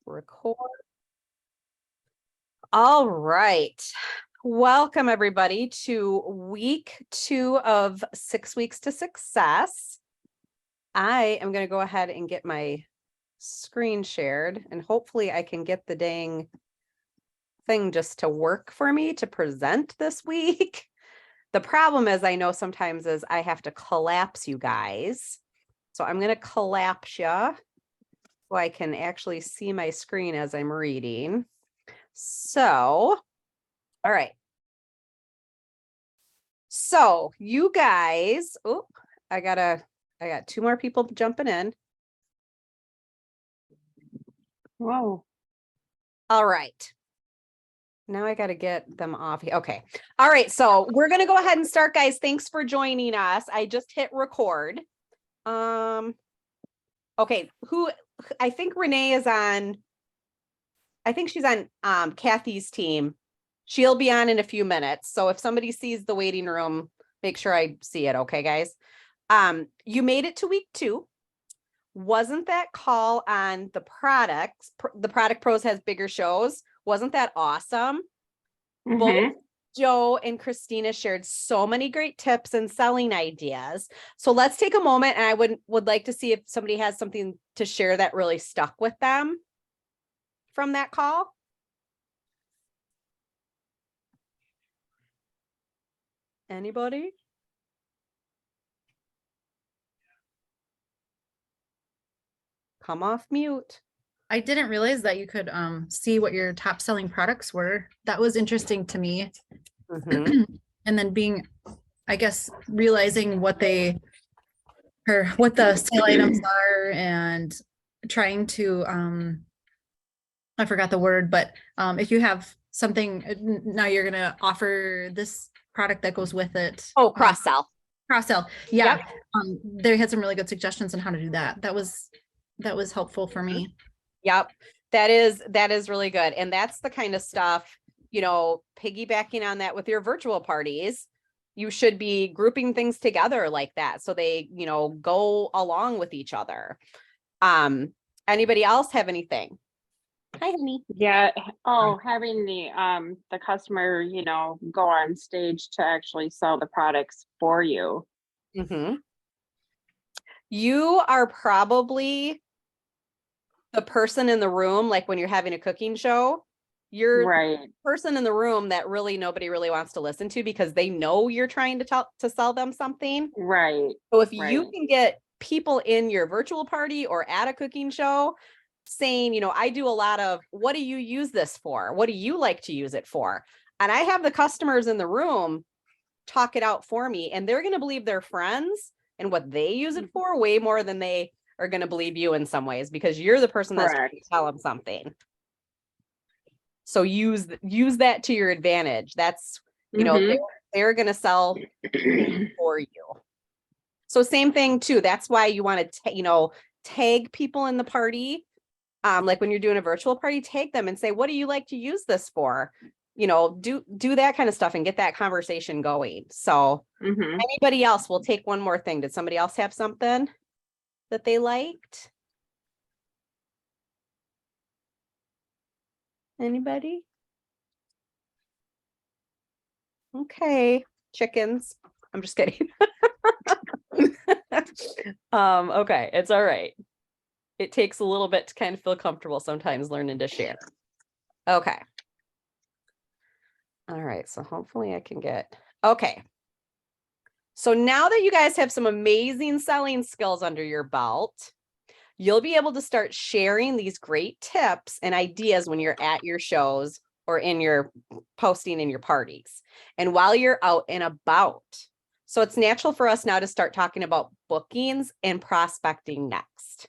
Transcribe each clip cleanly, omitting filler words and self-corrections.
Record. All right. Welcome, everybody, to week 2 of 6 Weeks to Success. I am going to go ahead and get my screen shared, and hopefully I can get the dang thing just to work for me to present this week. The problem is I know sometimes is I have to collapse you guys. So I'm going to collapse you so I can actually see my screen as I'm reading. So, all right. So you guys, oh, I got 2 more people jumping in. Whoa. All right. Now I got to get them off. Okay. All right. So we're going to go ahead and start, guys. Thanks for joining us. I just hit record. Okay. I think Renee is on. I think she's on Kathy's team. She'll be on in a few minutes. So if somebody sees the waiting room, make sure I see it. Okay, guys. You made it to week 2. Wasn't that call on the products? The Product Pros has bigger shows. Wasn't that awesome? Both Joe and Christina shared so many great tips and selling ideas. So let's take a moment, and I would like to see if somebody has something to share that really stuck with them from that call. Anybody? Come off mute. I didn't realize that you could see what your top selling products were. That was interesting to me. Mhm. And then I guess, realizing what the sale items are and trying to, I forgot the word, but if you have something, now you're going to offer this product that goes with it. Oh, cross-sell. Cross-sell. Yeah. Yep. They had some really good suggestions on how to do that. That was helpful for me. Yep. That is really good. And that's the kind of stuff, piggybacking on that with your virtual parties, you should be grouping things together like that. So they, go along with each other. Anybody else have anything? Hi, honey. Yeah. Oh, having the customer, go on stage to actually sell the products for you. Mm-hmm. You are probably the person in the room, like when you're having a cooking show, you're right. the person in the room that really nobody really wants to listen to because they know you're trying to sell them something. Right. So if right. you can get people in your virtual party or at a cooking show saying, I do a lot of, what do you use this for? What do you like to use it for? And I have the customers in the room talk it out for me, and they're going to believe their friends and what they use it for way more than they are going to believe you in some ways, because you're the person that's trying to tell them something. So use that to your advantage. That's, they're going to sell for you. So same thing too. That's why you want to, tag people in the party. Like when you're doing a virtual party, tag them and say, what do you like to use this for? Do that kind of stuff and get that conversation going. So anybody else, we'll take one more thing. Did somebody else have something that they liked? Anybody? Okay, chickens. I'm just kidding. Okay, it's all right. It takes a little bit to kind of feel comfortable sometimes learning to share. Okay. All right, so hopefully I can okay. So now that you guys have some amazing selling skills under your belt, you'll be able to start sharing these great tips and ideas when you're at your shows or in your posting in your parties and while you're out and about. So it's natural for us now to start talking about bookings and prospecting next.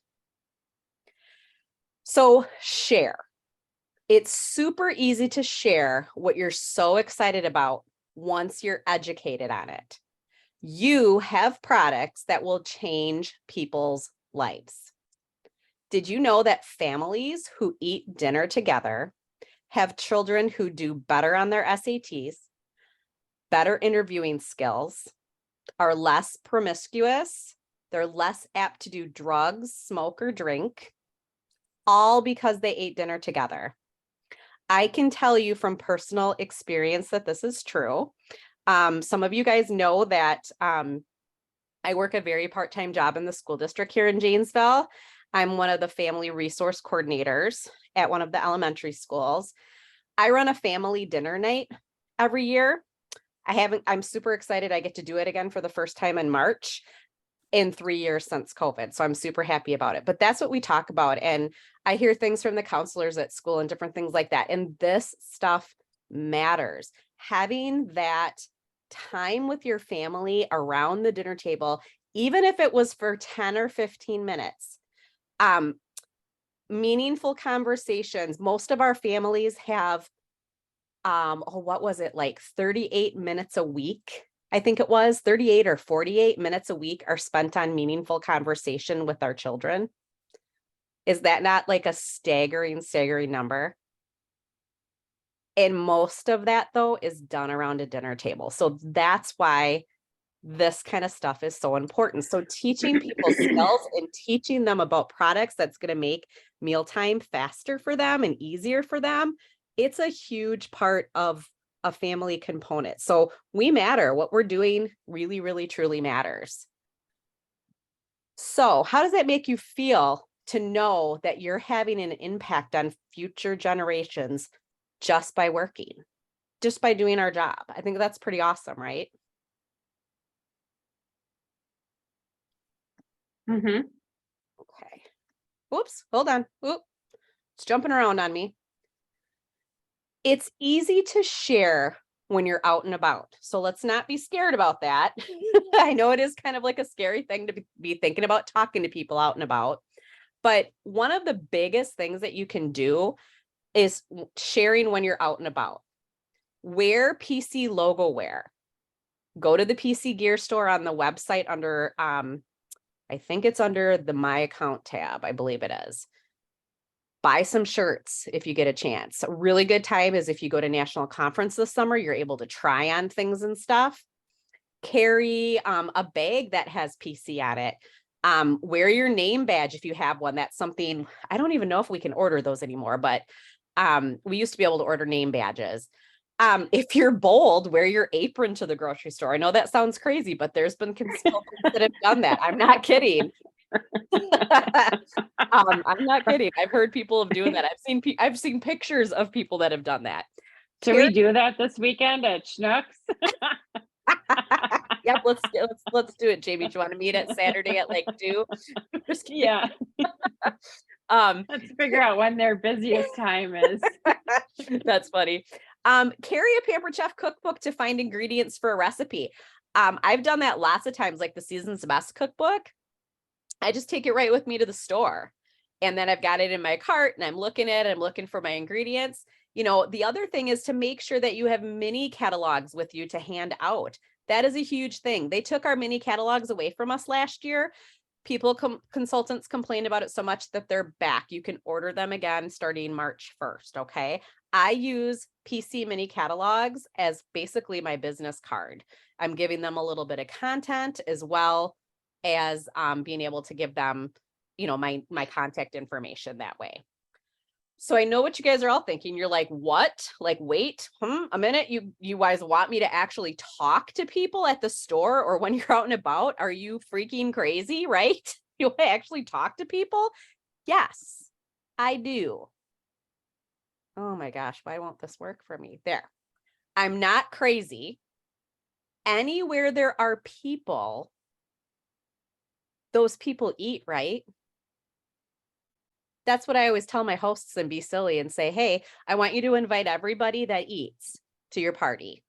So share. It's super easy to share what you're so excited about once you're educated on it. You have products that will change people's lives. Did you know that families who eat dinner together have children who do better on their SATs, better interviewing skills, are less promiscuous, they're less apt to do drugs, smoke, or drink, all because they ate dinner together. I can tell you from personal experience that this is true. Some of you guys know that I work a very part-time job in the school district here in Janesville. I'm one of the family resource coordinators at one of the elementary schools. I run a family dinner night every year. I'm super excited. I get to do it again for the first time in March in 3 years since COVID. So I'm super happy about it. But that's what we talk about. And I hear things from the counselors at school and different things like that. And this stuff matters. Having that time with your family around the dinner table, even if it was for 10 or 15 minutes, meaningful conversations. Most of our families have, what was it, like 38 minutes a week? I think it was 38 or 48 minutes a week are spent on meaningful conversation with our children. Is that not like a staggering number? And most of that, though, is done around a dinner table. So that's why this kind of stuff is so important. So teaching people skills and teaching them about products that's going to make mealtime faster for them and easier for them, it's a huge part of a family component. So we matter. What we're doing really, really, truly matters. So how does that make you feel to know that you're having an impact on future generations just by working, just by doing our job? I think that's pretty awesome, right? Mm-hmm. Okay. Oops, hold on. Oop. It's jumping around on me. It's easy to share when you're out and about. So let's not be scared about that. I know it is kind of like a scary thing to be thinking about talking to people out and about. But one of the biggest things that you can do is sharing when you're out and about. Wear PC logo wear. Go to the PC gear store on the website under, I think it's under the My Account tab. I believe it is. Buy some shirts if you get a chance. A really good time is if you go to National Conference this summer, you're able to try on things and stuff. Carry a bag that has PC on it. Wear your name badge if you have one. That's something, I don't even know if we can order those anymore, but we used to be able to order name badges. If you're bold, wear your apron to the grocery store. I know that sounds crazy, but there's been consultants that have done that. I'm not kidding. I'm not kidding. I've heard people of doing that. I've seen pictures of people that have done that. Should we do that this weekend at Schnucks? Yep, let's do it, Jamie. Do you want to meet at Saturday at like 2? Just kidding. Yeah. Let's figure out when their busiest time is. That's funny. Carry a Pampered Chef cookbook to find ingredients for a recipe. I've done that lots of times, like the Season's Best cookbook. I just take it right with me to the store. And then I've got it in my cart and I'm looking at it, I'm looking for my ingredients. You know, the other thing is to make sure that you have mini catalogs with you to hand out. That is a huge thing. They took our mini catalogs away from us last year. Consultants complained about it so much that they're back. You can order them again starting March 1st. Okay. I use PC mini catalogs as basically my business card. I'm giving them a little bit of content as well as being able to give them, you know, my contact information that way. So I know what you guys are all thinking. You're like, what? Like, wait, a minute. You guys want me to actually talk to people at the store or when you're out and about? Are you freaking crazy, right? You want to actually talk to people? Yes, I do. Oh my gosh, why won't this work for me? There. I'm not crazy. Anywhere there are people, those people eat, right? That's what I always tell my hosts and be silly and say, hey, I want you to invite everybody that eats to your party.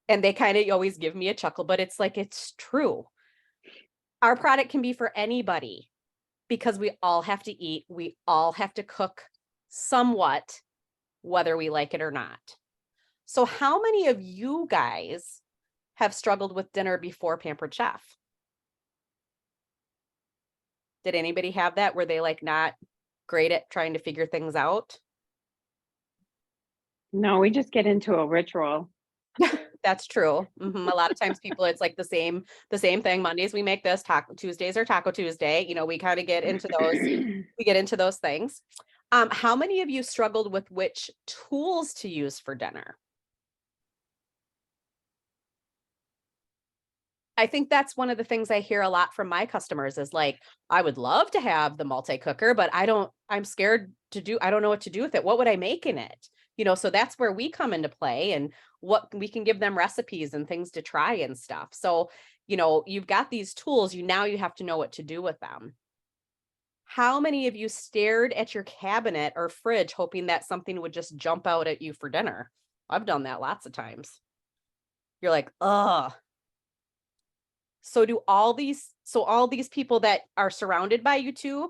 And they kind of always give me a chuckle, but it's like, it's true. Our product can be for anybody because we all have to eat. We all have to cook somewhat, whether we like it or not. So how many of you guys have struggled with dinner before Pampered Chef? Did anybody have that? Were they like not great at trying to figure things out? No, we just get into a ritual. That's true. A lot of times people, it's like the same thing. Mondays we make this, Tuesdays are Taco Tuesday. We kind of get into those, we get into those things. How many of you struggled with which tools to use for dinner? I think that's one of the things I hear a lot from my customers is like, I would love to have the multi-cooker, but I'm scared I don't know what to do with it. What would I make in it? So that's where we come into play, and what we can give them recipes and things to try and stuff. So, you've got these tools, now you have to know what to do with them. How many of you stared at your cabinet or fridge hoping that something would just jump out at you for dinner? I've done that lots of times. You're like, ugh. So all these people that are surrounded by you two,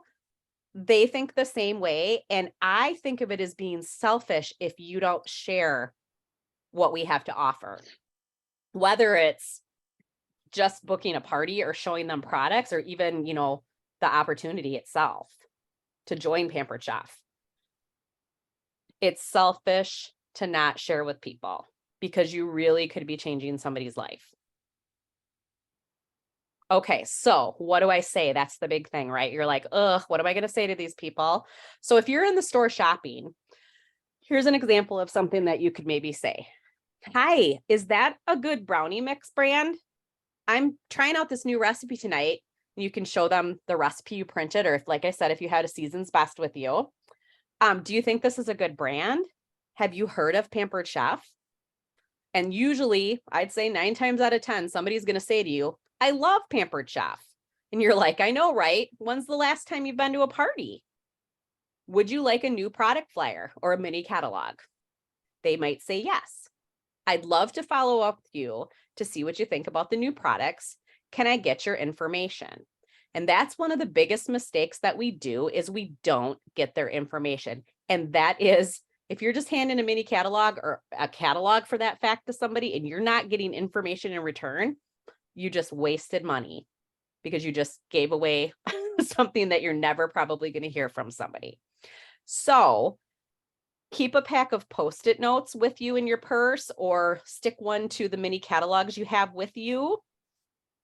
they think the same way. And I think of it as being selfish if you don't share what we have to offer, whether it's just booking a party or showing them products, or even, the opportunity itself to join Pampered Chef. It's selfish to not share with people because you really could be changing somebody's life. Okay, so what do I say? That's the big thing, right? You're like, ugh, what am I going to say to these people? So if you're in the store shopping, here's an example of something that you could maybe say. Hi, is that a good brownie mix brand? I'm trying out this new recipe tonight. You can show them the recipe you printed, or if, like I said, if you had a Season's Best with you. Do you think this is a good brand? Have you heard of Pampered Chef? And usually, I'd say 9 times out of 10, somebody's going to say to you, I love Pampered Chef. And you're like, I know, right? When's the last time you've been to a party? Would you like a new product flyer or a mini catalog? They might say yes. I'd love to follow up with you to see what you think about the new products. Can I get your information? And that's one of the biggest mistakes that we do, is we don't get their information. And that is, if you're just handing a mini catalog or a catalog for that fact to somebody and you're not getting information in return, you just wasted money because you just gave away something that you're never probably going to hear from somebody. So keep a pack of Post-it notes with you in your purse, or stick one to the mini catalogs you have with you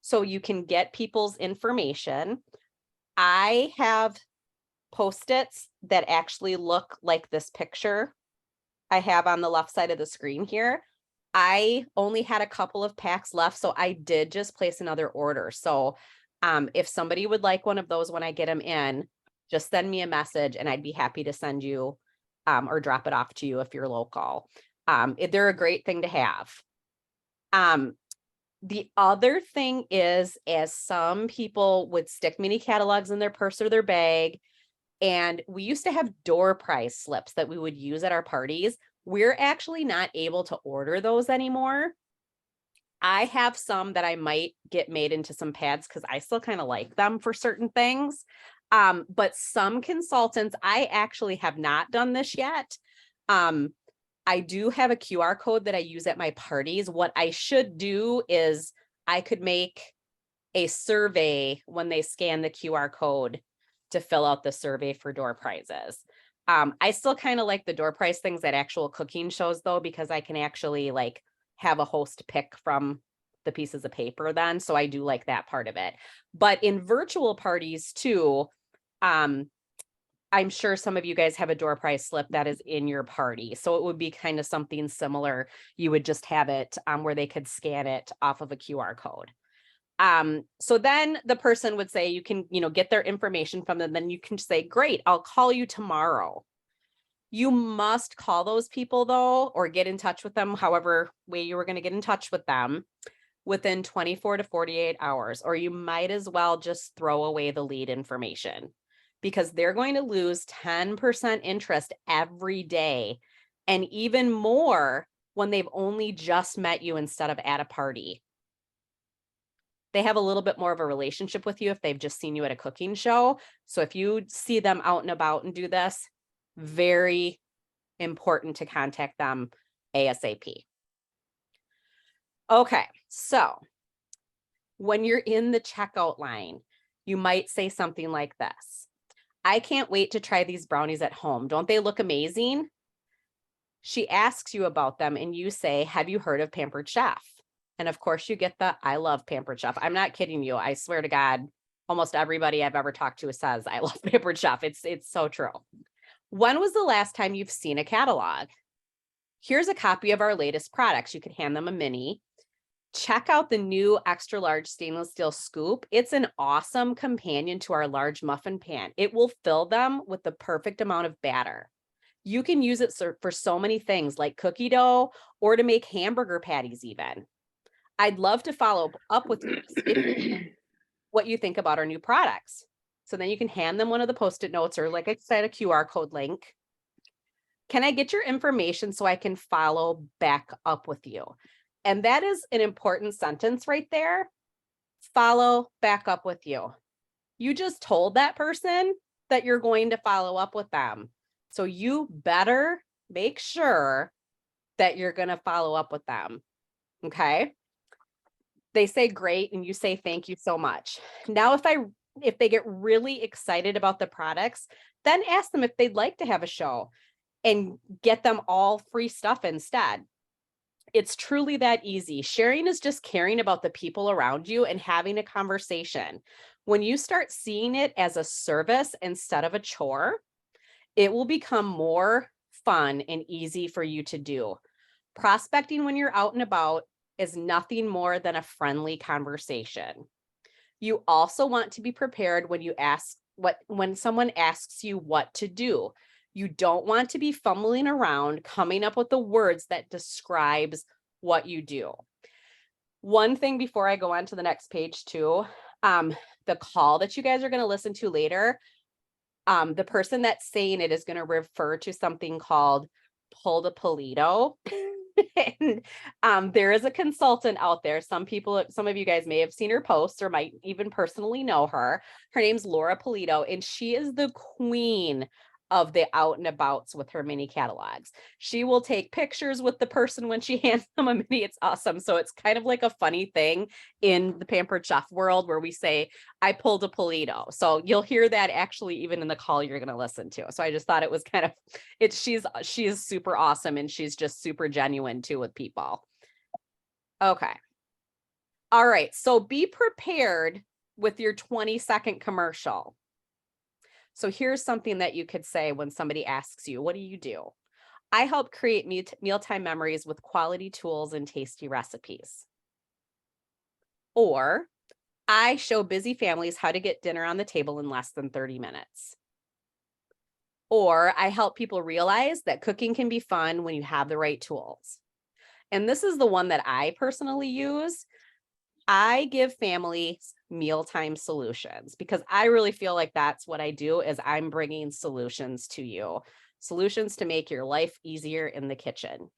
so you can get people's information. I have Post-its that actually look like this picture I have on the left side of the screen here. I only had a couple of packs left, so I did just place another order. So if somebody would like one of those when I get them in, just send me a message and I'd be happy to send you or drop it off to you if you're local. They're a great thing to have. The other thing is, as some people would stick mini catalogs in their purse or their bag, and we used to have door prize slips that we would use at our parties. We're actually not able to order those anymore. I have some that I might get made into some pads because I still kind of like them for certain things. But some consultants, I actually have not done this yet. I do have a QR code that I use at my parties. What I should do is I could make a survey when they scan the QR code to fill out the survey for door prizes. I still kind of like the door prize things at actual cooking shows though, because I can actually like have a host pick from the pieces of paper then. So I do like that part of it. But in virtual parties too, I'm sure some of you guys have a door prize slip that is in your party. So it would be kind of something similar. You would just have it where they could scan it off of a QR code. So then the person would say, you can, get their information from them. Then you can say, great, I'll call you tomorrow. You must call those people though, or get in touch with them, however way you were going to get in touch with them, within 24 to 48 hours, or you might as well just throw away the lead information, because they're going to lose 10% interest every day, and even more when they've only just met you instead of at a party. They have a little bit more of a relationship with you if they've just seen you at a cooking show. So if you see them out and about and do this, very important to contact them ASAP. Okay, so when you're in the checkout line, you might say something like this. I can't wait to try these brownies at home. Don't they look amazing? She asks you about them and you say, have you heard of Pampered Chef? And of course you get the, I love Pampered Chef. I'm not kidding you. I swear to God, almost everybody I've ever talked to says, I love Pampered Chef. It's so true. When was the last time you've seen a catalog? Here's a copy of our latest products. You could hand them a mini. Check out the new extra large stainless steel scoop. It's an awesome companion to our large muffin pan. It will fill them with the perfect amount of batter. You can use it for so many things like cookie dough or to make hamburger patties even. I'd love to follow up with you what you think about our new products. So then you can hand them one of the Post-it notes or like I said, a QR code link. Can I get your information so I can follow back up with you? And that is an important sentence right there. Follow back up with you. You just told that person that you're going to follow up with them. So you better make sure that you're going to follow up with them. Okay. They say great and you say thank you so much. Now, if they get really excited about the products, then ask them if they'd like to have a show and get them all free stuff instead. It's truly that easy. Sharing is just caring about the people around you and having a conversation. When you start seeing it as a service instead of a chore, it will become more fun and easy for you to do. Prospecting when you're out and about is nothing more than a friendly conversation. You also want to be prepared when someone asks you what to do. You don't want to be fumbling around coming up with the words that describes what you do. One thing before I go on to the next page too, the call that you guys are going to listen to later, the person that's saying it is going to refer to something called pull the Polito. And there is a consultant out there. Some of you guys may have seen her posts or might even personally know her. Her name's Laura Polito, and she is the queen of the out and abouts with her mini catalogs. She will take pictures with the person when she hands them a mini. It's awesome. So it's kind of like a funny thing in the Pampered Chef world where we say, I pulled a Polito. So you'll hear that actually even in the call you're going to listen to. So I just thought it was kind of, she is super awesome and she's just super genuine too with people. Okay. All right. So be prepared with your 20-second commercial. So here's something that you could say when somebody asks you, what do you do? I help create mealtime memories with quality tools and tasty recipes. Or I show busy families how to get dinner on the table in less than 30 minutes. Or I help people realize that cooking can be fun when you have the right tools. And this is the one that I personally use. I give families mealtime solutions because I really feel like that's what I do is I'm bringing solutions to you, solutions to make your life easier in the kitchen.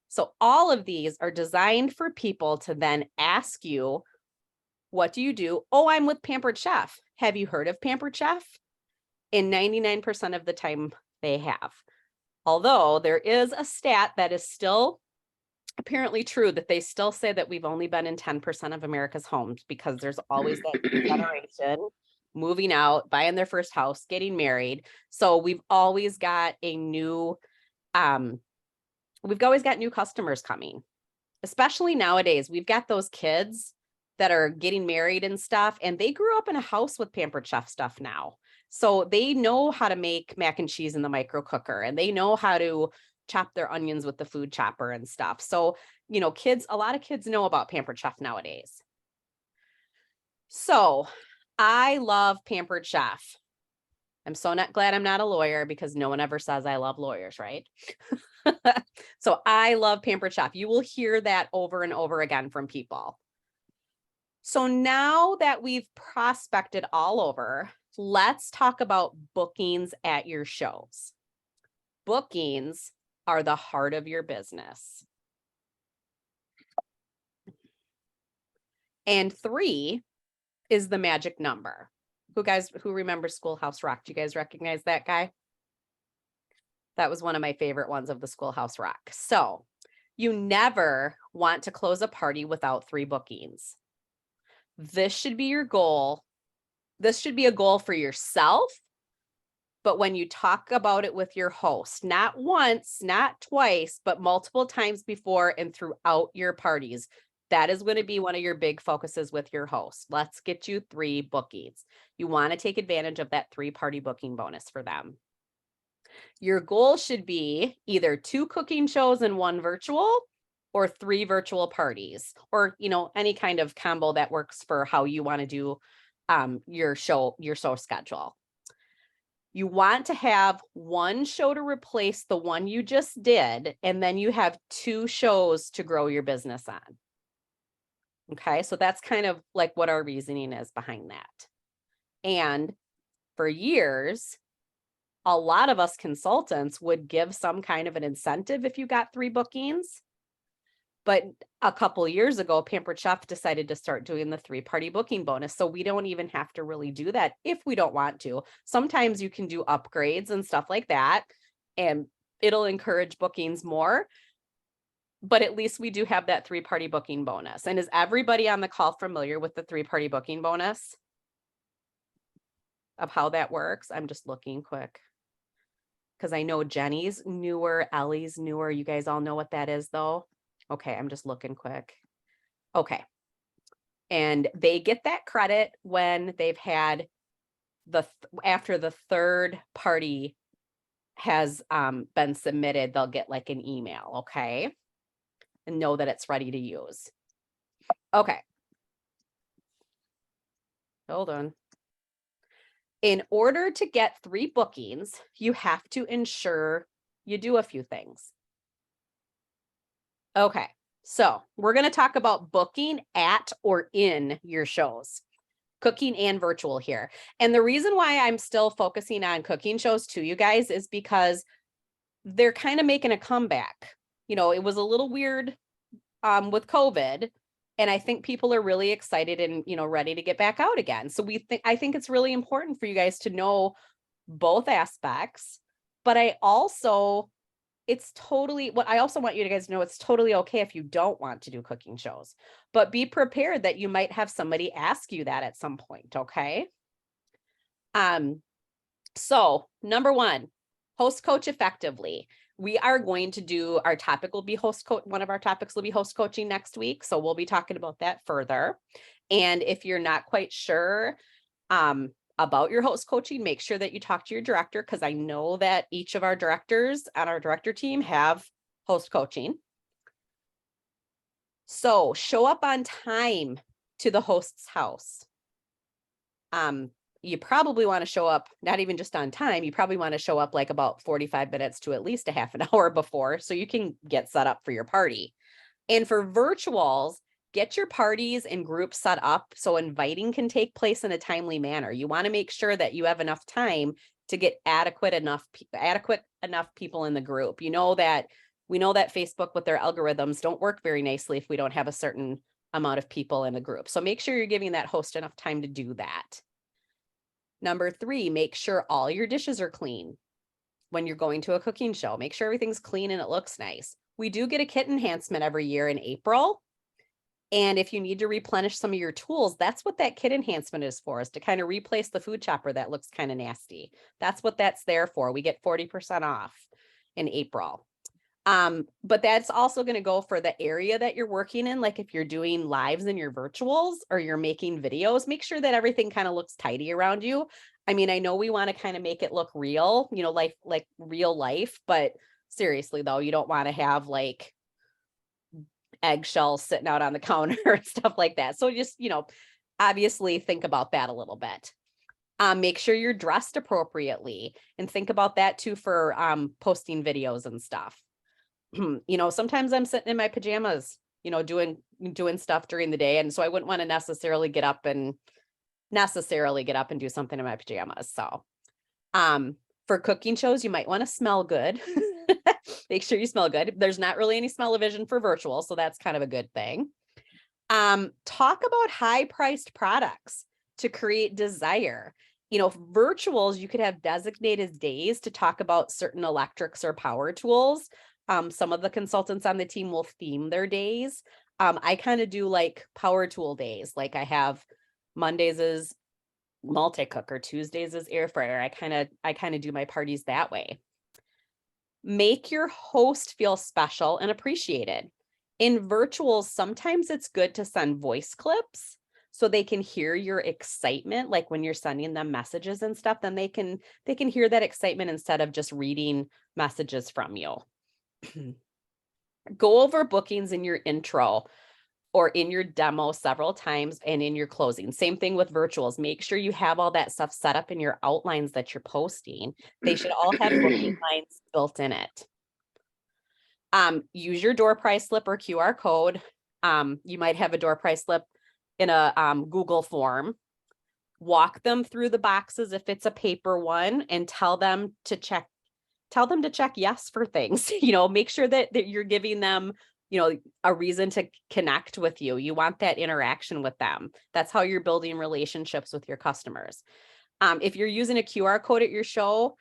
So all of these are designed for people to then ask you, what do you do? Oh, I'm with Pampered Chef. Have you heard of Pampered Chef? And 99% of the time they have. Although there is a stat that is still apparently true that they still say that we've only been in 10% of America's homes because there's always that generation moving out, buying their first house, getting married. So we've always got new customers coming, especially nowadays. We've got those kids that are getting married and stuff, and they grew up in a house with Pampered Chef stuff now. So they know how to make mac and cheese in the micro cooker, and they know how to chop their onions with the food chopper and stuff. So, a lot of kids know about Pampered Chef nowadays. So I love Pampered Chef. I'm so glad I'm not a lawyer because no one ever says I love lawyers, right? So I love Pampered Chef. You will hear that over and over again from people. So now that we've prospected all over, let's talk about bookings at your shows. Bookings are the heart of your business. And 3 is the magic number. Who remembers Schoolhouse Rock? Do you guys recognize that guy? That was one of my favorite ones of the Schoolhouse Rock. So you never want to close a party without 3 bookings. This should be your goal. This should be a goal for yourself But when you talk about it with your host, not once, not twice, but multiple times before and throughout your parties, that is going to be one of your big focuses with your host. Let's get you 3 bookings. You want to take advantage of that 3-party booking bonus for them. Your goal should be either 2 cooking shows and 1 virtual, or 3 virtual parties, or, any kind of combo that works for how you want to do your show schedule. You want to have 1 show to replace the one you just did, and then you have 2 shows to grow your business on. Okay, so that's kind of like what our reasoning is behind that. And for years, a lot of us consultants would give some kind of an incentive if you got 3 bookings. But a couple years ago, Pampered Chef decided to start doing the 3-party booking bonus. So we don't even have to really do that if we don't want to. Sometimes you can do upgrades and stuff like that, and it'll encourage bookings more. But at least we do have that 3-party booking bonus. And is everybody on the call familiar with the 3-party booking bonus? Of how that works? I'm just looking quick, because I know Jenny's newer, Ellie's newer. You guys all know what that is though? Okay, I'm just looking quick. Okay. And they get that credit when they've had after the 3rd party has been submitted, they'll get like an email, okay? And know that it's ready to use. Okay. Hold on. In order to get 3 bookings, you have to ensure you do a few things. Okay, so we're going to talk about booking at or in your shows, cooking and virtual here. And the reason why I'm still focusing on cooking shows too, you guys, is because they're kind of making a comeback. It was a little weird with COVID, and I think people are really excited and, ready to get back out again. So I think it's really important for you guys to know both aspects, but I also want you guys to know it's totally okay if you don't want to do cooking shows, but be prepared that you might have somebody ask you that at some point. Okay. So number 1, host coach effectively. We are going to do our topic will be one of our topics will be host coaching next week. So we'll be talking about that further. And if you're not quite sure, about your host coaching, make sure that you talk to your director, because I know that each of our directors on our director team have host coaching. So show up on time to the host's house. You probably want to show up, not even just on time, you probably want to show up like about 45 minutes to at least a half an hour before, so you can get set up for your party. And for virtuals, get your parties and groups set up so inviting can take place in a timely manner. You want to make sure that you have enough time to get adequate enough people in the group. We know that Facebook with their algorithms don't work very nicely if we don't have a certain amount of people in a group. So make sure you're giving that host enough time to do that. Number 3, make sure all your dishes are clean. When you're going to a cooking show, make sure everything's clean and it looks nice. We do get a kit enhancement every year in April. And if you need to replenish some of your tools, that's what that kit enhancement is for, is to kind of replace the food chopper that looks kind of nasty. That's what that's there for. We get 40% off in April. But that's also going to go for the area that you're working in. Like if you're doing lives in your virtuals or you're making videos, make sure that everything kind of looks tidy around you. I mean, I know we want to kind of make it look real, like real life, but seriously though, you don't want to have like eggshells sitting out on the counter and stuff like that. So just, obviously think about that a little bit. Make sure you're dressed appropriately, and think about that too for posting videos and stuff. Sometimes I'm sitting in my pajamas, doing stuff during the day. And so I wouldn't want to necessarily get up and do something in my pajamas. So for cooking shows, you might want to smell good. Make sure you smell good. There's not really any smell-o-vision for virtual, so that's kind of a good thing. Talk about high-priced products to create desire. Virtuals, you could have designated days to talk about certain electrics or power tools. Some of the consultants on the team will theme their days. I kind of do like power tool days. Like I have Mondays is multi-cooker. Tuesdays is air fryer. I kind of do my parties that way. Make your host feel special and appreciated. In virtuals, sometimes it's good to send voice clips so they can hear your excitement. Like when you're sending them messages and stuff, then they can hear that excitement instead of just reading messages from you. Go over bookings in your intro or in your demo several times and in your closing. Same thing with virtuals. Make sure you have all that stuff set up in your outlines that you're posting. They should all have booking lines built in it. Use your door price slip or QR code. You might have a door price slip in a Google form. Walk them through the boxes if it's a paper one, and tell them to check yes for things. Make sure that you're giving them, a reason to connect with you. You want that interaction with them. That's how you're building relationships with your customers. If you're using a QR code at your show,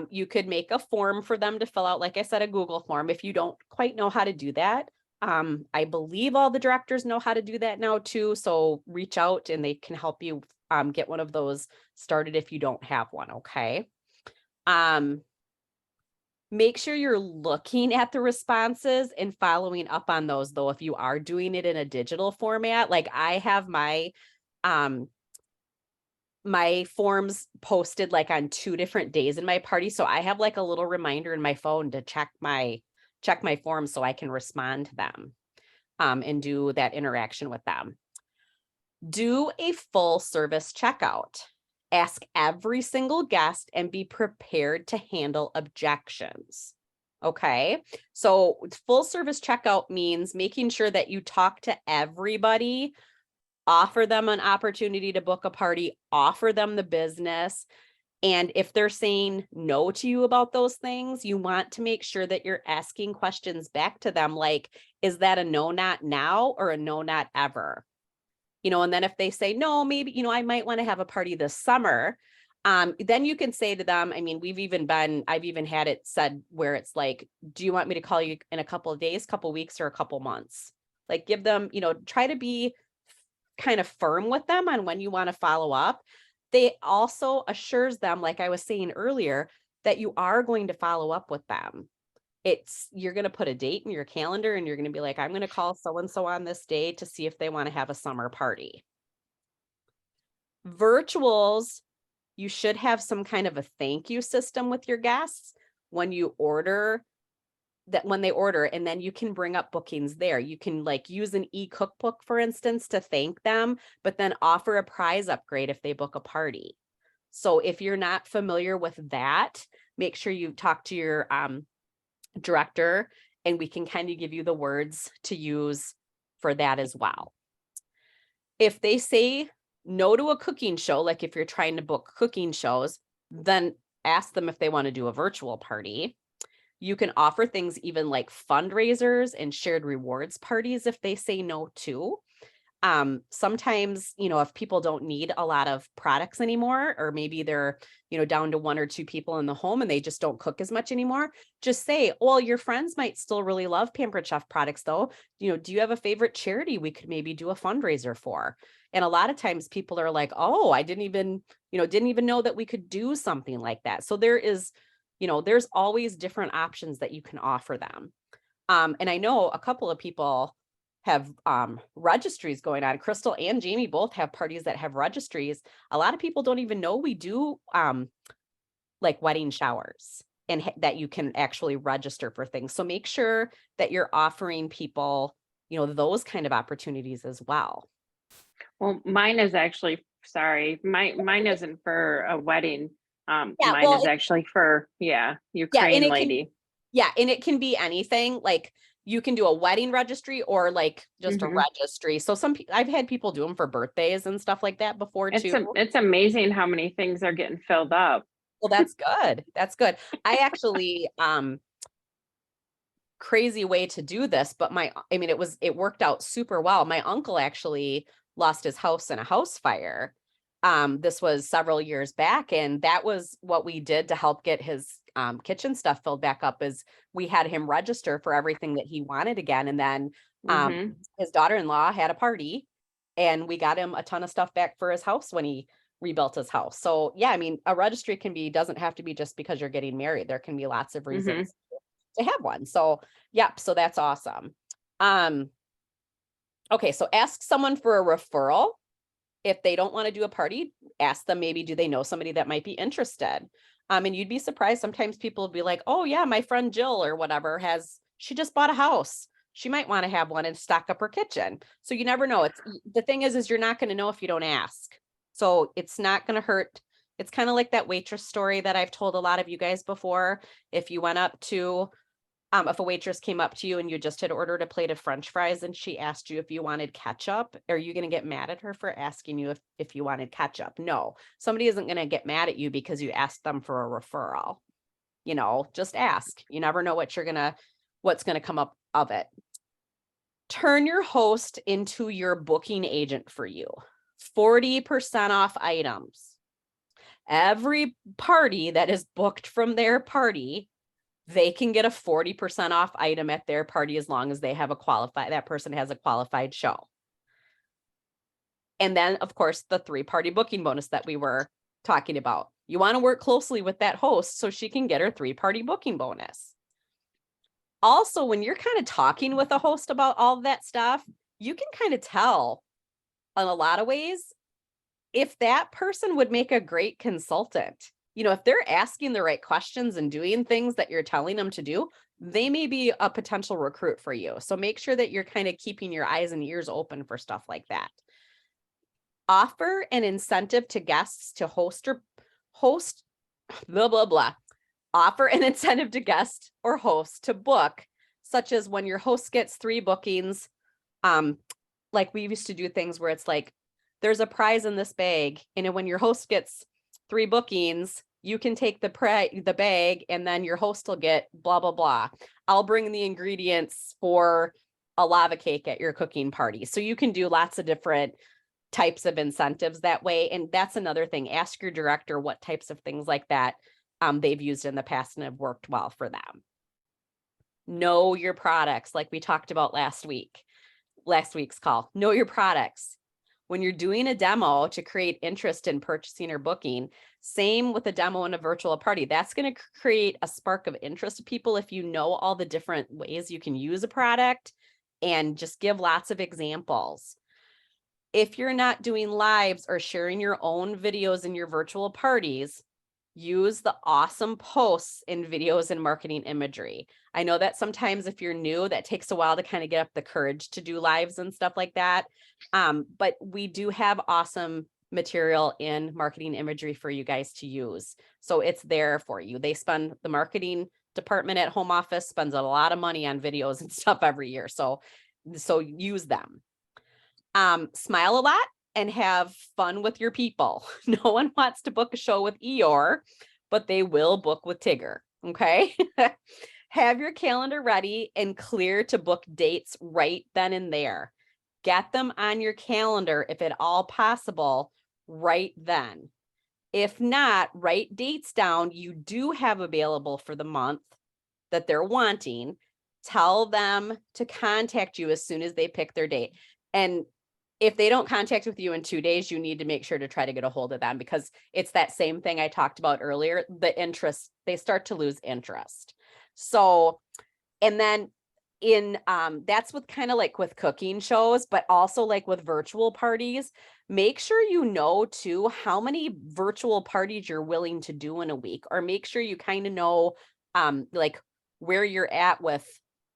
you could make a form for them to fill out. Like I said, a Google form. If you don't quite know how to do that, I believe all the directors know how to do that now too. So reach out and they can help you get one of those started if you don't have one. Okay. Make sure you're looking at the responses and following up on those, though, if you are doing it in a digital format. Like I have my forms posted like on 2 different days in my party. So I have like a little reminder in my phone to check my forms so I can respond to them and do that interaction with them. Do a full service checkout. Ask every single guest and be prepared to handle objections. Okay. So full service checkout means making sure that you talk to everybody, offer them an opportunity to book a party, offer them the business. And if they're saying no to you about those things, you want to make sure that you're asking questions back to them. Like, is that a no, not now, or a no, not ever? And then if they say, no, maybe, I might want to have a party this summer. Then you can say to them, I mean, I've even had it said where it's like, do you want me to call you in a couple of days, couple of weeks, or a couple months? Like give them, try to be kind of firm with them on when you want to follow up. They also assures them, like I was saying earlier, that you are going to follow up with them. You're going to put a date in your calendar and you're going to be like, I'm going to call so-and-so on this day to see if they want to have a summer party. Virtuals, you should have some kind of a thank you system with your guests when they order, and then you can bring up bookings there. You can like use an e-cookbook, for instance, to thank them, but then offer a prize upgrade if they book a party. So if you're not familiar with that, make sure you talk to your director and we can kind of give you the words to use for that as well. If they say no to a cooking show, like if you're trying to book cooking shows, then ask them if they want to do a virtual party. You can offer things even like fundraisers and shared rewards parties if they say no too. Sometimes, if people don't need a lot of products anymore, or maybe they're, down to 1 or 2 people in the home and they just don't cook as much anymore, just say, well, your friends might still really love Pampered Chef products though. Do you have a favorite charity we could maybe do a fundraiser for? And a lot of times people are like, oh, I didn't even know that we could do something like that. So there's always different options that you can offer them. And I know a couple of people have registries going on. Crystal and Jamie both have parties that have registries. A lot of people don't even know we do like wedding showers and that you can actually register for things. So make sure that you're offering people, those kind of opportunities as well. Well, mine is actually, mine isn't for a wedding. Mine is actually for, Ukraine lady. And it can be anything. Like you can do a wedding registry or like just a registry. So I've had people do them for birthdays and stuff like that before too. It's amazing how many things are getting filled up. Well, that's good. That's good. I actually, crazy way to do this, but it worked out super well. My uncle actually lost his house in a house fire. This was several years back, and that was what we did to help get his kitchen stuff filled back up. Is we had him register for everything that he wanted again, and then his daughter-in-law had a party, and we got him a ton of stuff back for his house when he rebuilt his house. So yeah, I mean, a registry doesn't have to be just because you're getting married. There can be lots of reasons to have one. So yep, so that's awesome. Okay, so ask someone for a referral. If they don't want to do a party, ask them, maybe, do they know somebody that might be interested? And you'd be surprised. Sometimes people will be like, oh yeah, my friend Jill or whatever she just bought a house. She might want to have one and stock up her kitchen. So you never know. The thing is you're not going to know if you don't ask. So it's not going to hurt. It's kind of like that waitress story that I've told a lot of you guys before. If you went up to, if a waitress came up to you and you just had ordered a plate of French fries and she asked you if you wanted ketchup, are you going to get mad at her for asking you if you wanted ketchup? No, somebody isn't going to get mad at you because you asked them for a referral. Just ask. You never know what's going to come up of it. Turn your host into your booking agent for you. 40% off items. Every party that is booked from their party, they can get a 40% off item at their party as long as they have that person has a qualified show. And then of course the 3-party booking bonus that we were talking about. You want to work closely with that host so she can get her 3-party booking bonus. Also, when you're kind of talking with a host about all of that stuff, you can kind of tell in a lot of ways if that person would make a great consultant. If they're asking the right questions and doing things that you're telling them to do, they may be a potential recruit for you. So make sure that you're kind of keeping your eyes and ears open for stuff like that. Offer an incentive to guests to host blah, blah, blah. Offer an incentive to guest or host to book, such as when your host gets 3 bookings. Like we used to do things where it's like, there's a prize in this bag. And when your host gets 3 bookings, you can take the bag and then your host will get blah, blah, blah. I'll bring the ingredients for a lava cake at your cooking party. So you can do lots of different types of incentives that way. And that's another thing. Ask your director what types of things like that they've used in the past and have worked well for them. Know your products, like we talked about last week's call. Know your products. When you're doing a demo to create interest in purchasing or booking, same with a demo and a virtual party, that's going to create a spark of interest to people if you know all the different ways you can use a product, and just give lots of examples. If you're not doing lives or sharing your own videos in your virtual parties, use the awesome posts in videos and marketing imagery. I know that sometimes if you're new, that takes a while to kind of get up the courage to do lives and stuff like that. But we do have awesome material in marketing imagery for you guys to use. So it's there for you. The marketing department at home office spends a lot of money on videos and stuff every year. So use them. Smile a lot and have fun with your people. No one wants to book a show with Eeyore, but they will book with Tigger. Okay. Have your calendar ready and clear to book dates right then and there. Get them on your calendar, if at all possible, right then. If not, write dates down you do have available for the month that they're wanting. Tell them to contact you as soon as they pick their date. And if they don't contact with you in 2 days, you need to make sure to try to get a hold of them, because it's that same thing I talked about earlier, the interest, they start to lose interest. So, and then that's with kind of like with cooking shows, but also like with virtual parties, make sure you know too how many virtual parties you're willing to do in a week, or make sure you kind of know like where you're at with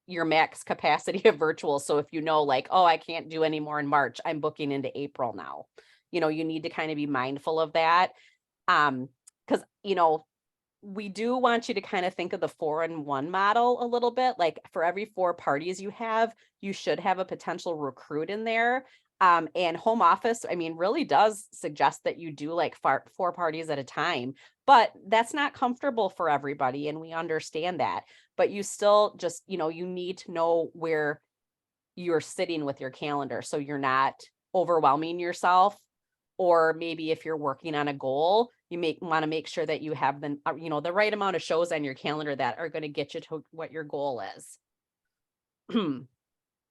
your max capacity of virtual. So if you know, like, oh, I can't do any more in March, I'm booking into April now, you need to kind of be mindful of that. Because, we do want you to kind of think of the 4-in-1 model a little bit. Like for every 4 parties you have, you should have a potential recruit in there. And home office, really does suggest that you do like 4 parties at a time, but that's not comfortable for everybody. And we understand that, but you still just, you need to know where you're sitting with your calendar, so you're not overwhelming yourself. Or maybe if you're working on a goal, you want to make sure that you have the right amount of shows on your calendar that are going to get you to what your goal is.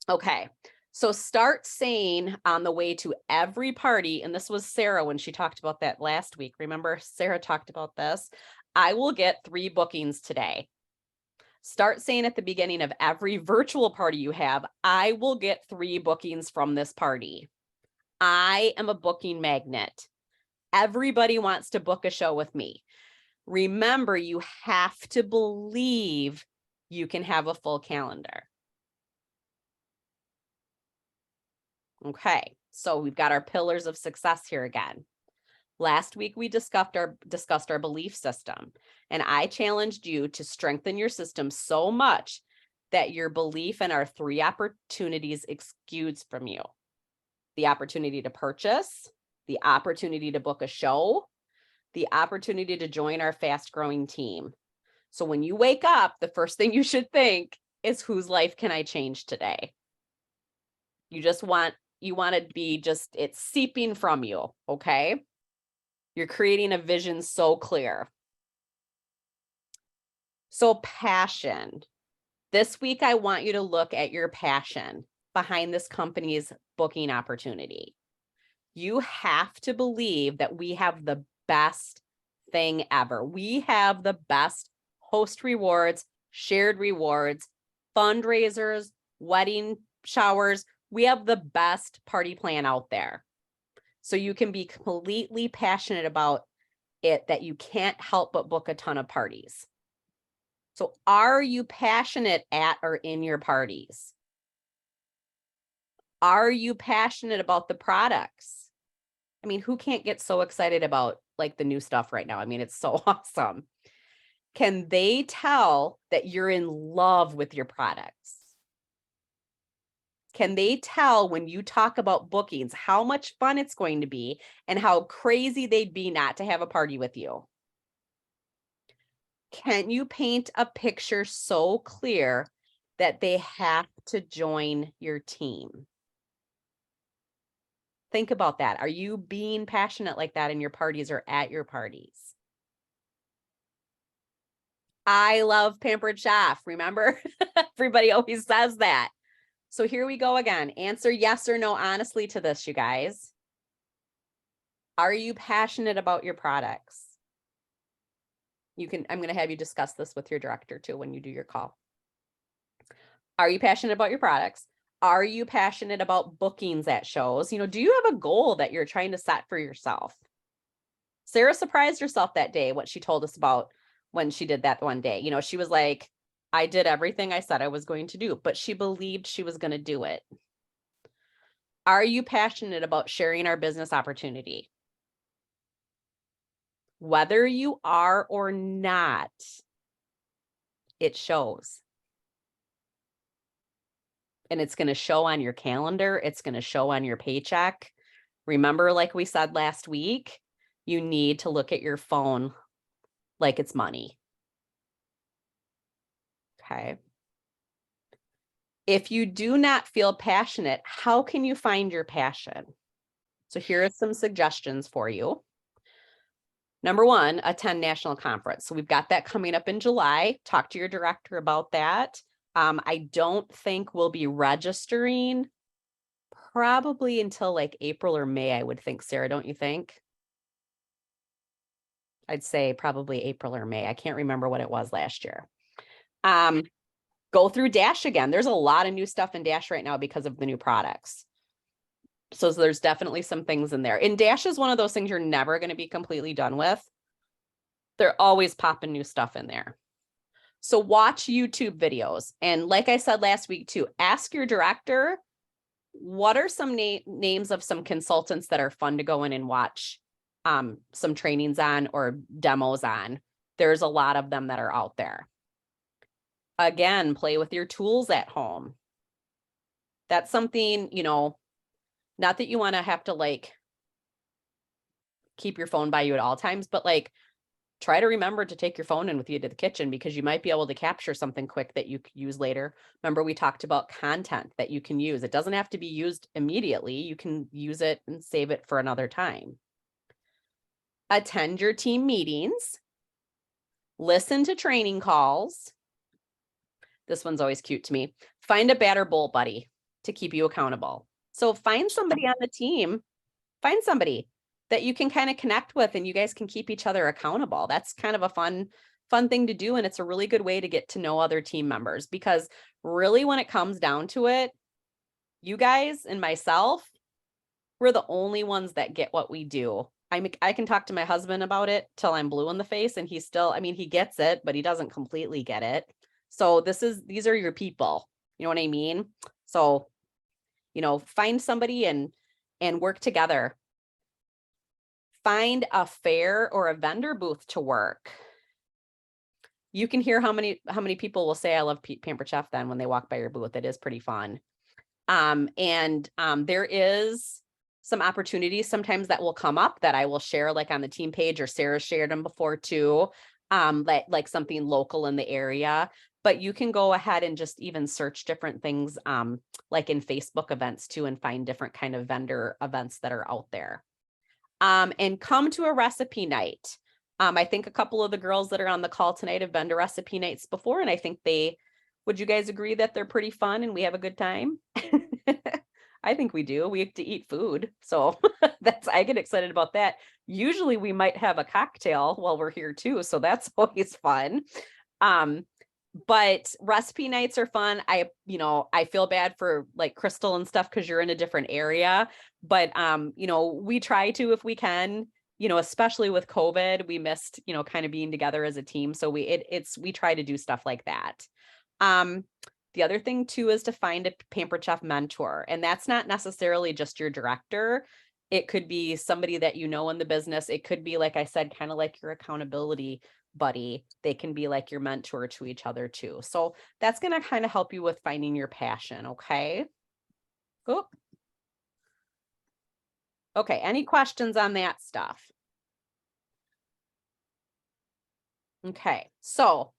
Okay. So start saying on the way to every party, and this was Sarah when she talked about that last week. Remember, Sarah talked about this. I will get 3 bookings today. Start saying at the beginning of every virtual party you have, I will get 3 bookings from this party. I am a booking magnet. Everybody wants to book a show with me. Remember, you have to believe you can have a full calendar. Okay, so we've got our pillars of success here again. Last week, we discussed our belief system, and I challenged you to strengthen your system so much that your belief in our 3 opportunities exudes from you. The opportunity to purchase, the opportunity to book a show, the opportunity to join our fast-growing team. So when you wake up, the first thing you should think is, whose life can I change today? You want to be it's seeping from you, okay? You're creating a vision so clear. So passion. This week, I want you to look at your passion behind this company's booking opportunity. You have to believe that we have the best thing ever. We have the best host rewards, shared rewards, fundraisers, wedding showers. We have the best party plan out there. So you can be completely passionate about it that you can't help but book a ton of parties. So are you passionate at or in your parties? Are you passionate about the products? I mean, who can't get so excited about like the new stuff right now? I mean, it's so awesome. Can they tell that you're in love with your products? Can they tell when you talk about bookings how much fun it's going to be and how crazy they'd be not to have a party with you? Can you paint a picture so clear that they have to join your team? Think about that. Are you being passionate like that in your parties or at your parties? I love Pampered Chef. Remember? Everybody always says that. So here we go again. Answer yes or no honestly to this, you guys. Are you passionate about your products? I'm going to have you discuss this with your director too when you do your call. Are you passionate about your products? Are you passionate about bookings at shows? Do you have a goal that you're trying to set for yourself? Sarah surprised herself that day, what she told us about when she did that one day. She was like, I did everything I said I was going to do, but she believed she was going to do it. Are you passionate about sharing our business opportunity? Whether you are or not, it shows. And it's going to show on your calendar. It's going to show on your paycheck. Remember, like we said last week, you need to look at your phone like it's money. Okay. If you do not feel passionate, how can you find your passion? So here are some suggestions for you. Number 1, attend national conference. So we've got that coming up in July. Talk to your director about that. I don't think we'll be registering probably until like April or May, I would think, Sarah, don't you think? I'd say probably April or May. I can't remember what it was last year. Go through Dash again. There's a lot of new stuff in Dash right now because of the new products. So there's definitely some things in there. And Dash is one of those things you're never going to be completely done with. They're always popping new stuff in there. So watch YouTube videos. And like I said last week too, ask your director, what are some names of some consultants that are fun to go in and watch some trainings on or demos on? There's a lot of them that are out there. Again, play with your tools at home. That's something, not that you want to have to like keep your phone by you at all times, but like try to remember to take your phone in with you to the kitchen because you might be able to capture something quick that you could use later. Remember, we talked about content that you can use. It doesn't have to be used immediately. You can use it and save it for another time. Attend your team meetings. Listen to training calls. This one's always cute to me. Find a bat or bowl buddy. to keep you accountable. So find somebody on the team, find somebody that you can kind of connect with and you guys can keep each other accountable. That's kind of a fun thing to do. And it's a really good way to get to know other team members, because really when it comes down to it, you guys and myself, we're the only ones that get what we do. I can talk to my husband about it till I'm blue in the face, and he's still, I mean, he gets it, but he doesn't completely get it. So these are your people. You know what I mean? So, find somebody and work together. Find a fair or a vendor booth to work. You can hear how many people will say, I love Pampered Chef then when they walk by your booth. It is pretty fun. There is some opportunities sometimes that will come up that I will share, like on the team page, or Sarah shared them before too. Like something local in the area, but you can go ahead and just even search different things, like in Facebook events too, and find different kind of vendor events that are out there. And come to a recipe night. I think a couple of the girls that are on the call tonight have been to recipe nights before, and I think would you guys agree that they're pretty fun and we have a good time? I think we do. We have to eat food. So I get excited about that. Usually we might have a cocktail while we're here too. So that's always fun. But recipe nights are fun. I feel bad for like Crystal and stuff, because you're in a different area, but we try to, if we can, especially with COVID, we missed, kind of being together as a team. So we try to do stuff like that. The other thing too is to find a Pampered Chef mentor, and that's not necessarily just your director. It could be somebody that you know in the business. It could be, like I said, kind of like your accountability buddy. They can be like your mentor to each other too. So that's going to kind of help you with finding your passion. Okay. Oop. Okay. Any questions on that stuff? Okay. So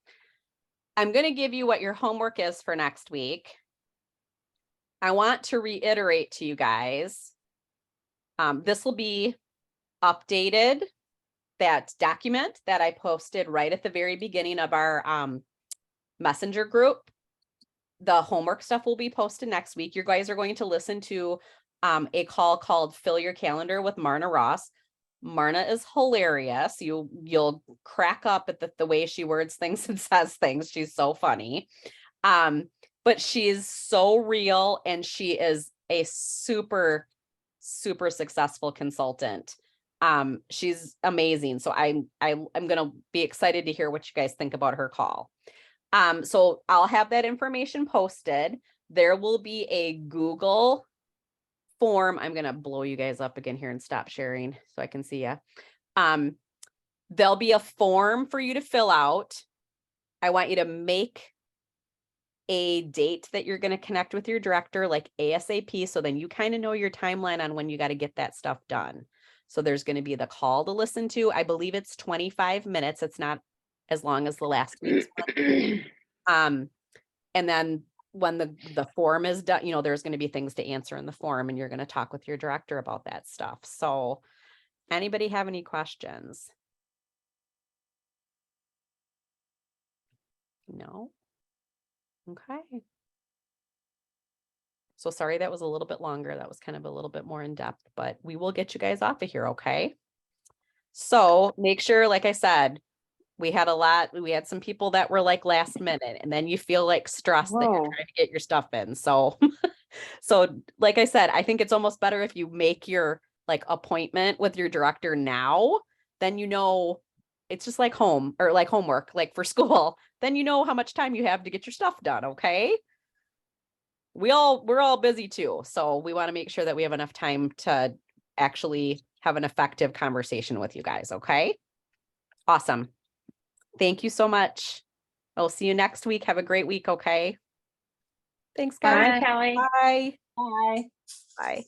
I'm going to give you what your homework is for next week. I want to reiterate to you guys, this will be updated, that document that I posted right at the very beginning of our messenger group. The homework stuff will be posted next week. You guys are going to listen to a call called Fill Your Calendar with Marna Ross. Marna is hilarious. You'll crack up at the way she words things and says things. She's so funny. But she's so real, and she is a super, super successful consultant. She's amazing. So I'm going to be excited to hear what you guys think about her call. So I'll have that information posted. There will be a Google form. I'm going to blow you guys up again here and stop sharing so I can see you. There'll be a form for you to fill out. I want you to make a date that you're going to connect with your director, like ASAP. So then you kind of know your timeline on when you got to get that stuff done. So there's going to be the call to listen to. I believe it's 25 minutes. It's not as long as the last week's one. And then when the form is done, there's going to be things to answer in the form, and you're going to talk with your director about that stuff. So anybody have any questions? No? Okay. So sorry, that was a little bit longer. That was kind of a little bit more in depth, but we will get you guys off of here. Okay. So make sure, like I said, we had some people that were like last minute, and then you feel like stressed that you're trying to get your stuff in. So, like I said, I think it's almost better if you make your like appointment with your director now, then it's just like home or like homework, like for school, then you know how much time you have to get your stuff done. Okay. We're all busy too. So we want to make sure that we have enough time to actually have an effective conversation with you guys. Okay. Awesome. Thank you so much. I'll see you next week. Have a great week. Okay. Thanks, guys. Bye, Kelly. Bye. Bye. Bye.